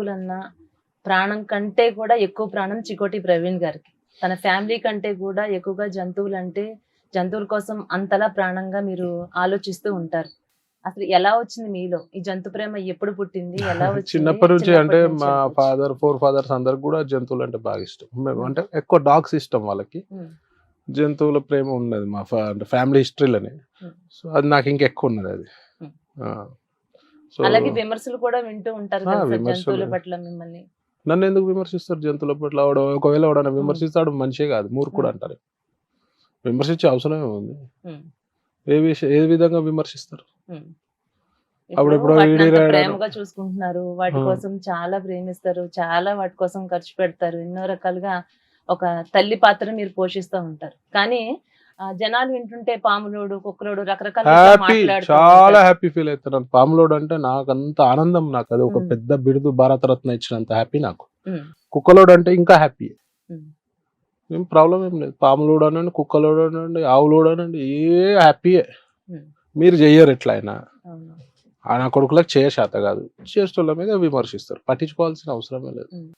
జంతువులన్నా ప్రాణం కంటే కూడా ఎక్కువ ప్రాణం చికోటి ప్రవీణ్ గారికి. తన ఫ్యామిలీ కంటే కూడా ఎక్కువగా జంతువుల కోసం అంతలా ప్రాణంగా మీరు ఆలోచిస్తూ ఉంటారు. అసలు ఎలా వచ్చింది మీలో ఈ జంతు ప్రేమ? ఎప్పుడు పుట్టింది? ఎలా వచ్చింది? చిన్నప్పటి నుంచి అంటే చిన్నప్పటి నుంచి మా అనుకోవచ్చు. ఫోర్ ఫాదర్స్ అందరికి కూడా జంతువులు అంటే బాగా ఇష్టం. ఉమ్, అంటే ఎక్కువ డాగ్స్ ఇష్టం వాళ్ళకి. ఉమ్, జంతువుల ప్రేమ ఉన్నది మా అంటే ఫ్యామిలీ హిస్టరీలోనే. ఉమ్, సో అది నాకు ఇంకెక్కువ ఉన్నది అది. ఉమ్. ఆ, సో అలాగే విమర్శలు కూడా వింటూ ఉంటారు కదా సార్ విమర్శలు జంతువుల పట్ల మిమ్మల్ని. నన్ను ఎందుకు విమర్శిస్తారు జంతువుల పట్ల? ఒకవేళ ఎవడన్నా ఉమ్, విమర్శిస్తాడు మనిషే కాదు మూర్ఖుడు ఉమ్, అంటారు. విమర్శించే అవసరమే ఉంది. ఉమ్, ఏ విధంగా విమర్శిస్తారు? ఉమ్. ఇప్పుడు అప్పుడెప్పుడో వాటిని ఈడీ అంత రాయడాను. ప్రేమగా చూసుకుంటున్నారు, వాటి కోసం చాలా ప్రేమిస్తారు, చాలా వాటి కోసం ఖర్చు పెడతారు, ఎన్నో రకాలుగా ఒక తల్లి పాత్ర మీరు పోషిస్తూ ఉంటారు. కానీ జనాలు వింటుంటే పాములోడు, కుక్కలోడు రకరకాలుగా ఇట్లా హ్యాపీ, మాట్లాడుతూ చాలా ఉంటారు. హ్యాపీ ఫీల్ అవుతున్నాను. పాములోడు అంటే నాకు అంత ఆనందం. నాకు అది ఒక ఉమ్, పెద్ద బిరుదు, భారతరత్న ఇచ్చినంత హ్యాపీ నాకు. ఉమ్, కుక్కలోడు అంటే ఇంకా హ్యాపీ. ఉమ్, ఏం ప్రాబ్లం ఏం లేదు. పాములోడు అనండి, కుక్కలోడు అనండి, ఆవులోడు అనండి, ఏ హ్యాపీయే. ఉమ్. మీరు చెయ్యరు ఎట్లా అయినా. అవును. ఆ నా కొడుకులకు చేయ శాత కాదు. చేసేటోళ్ళ మీద విమర్శిస్తారు. పట్టించుకోవాల్సిన అవసరమే లేదు. ఉమ్.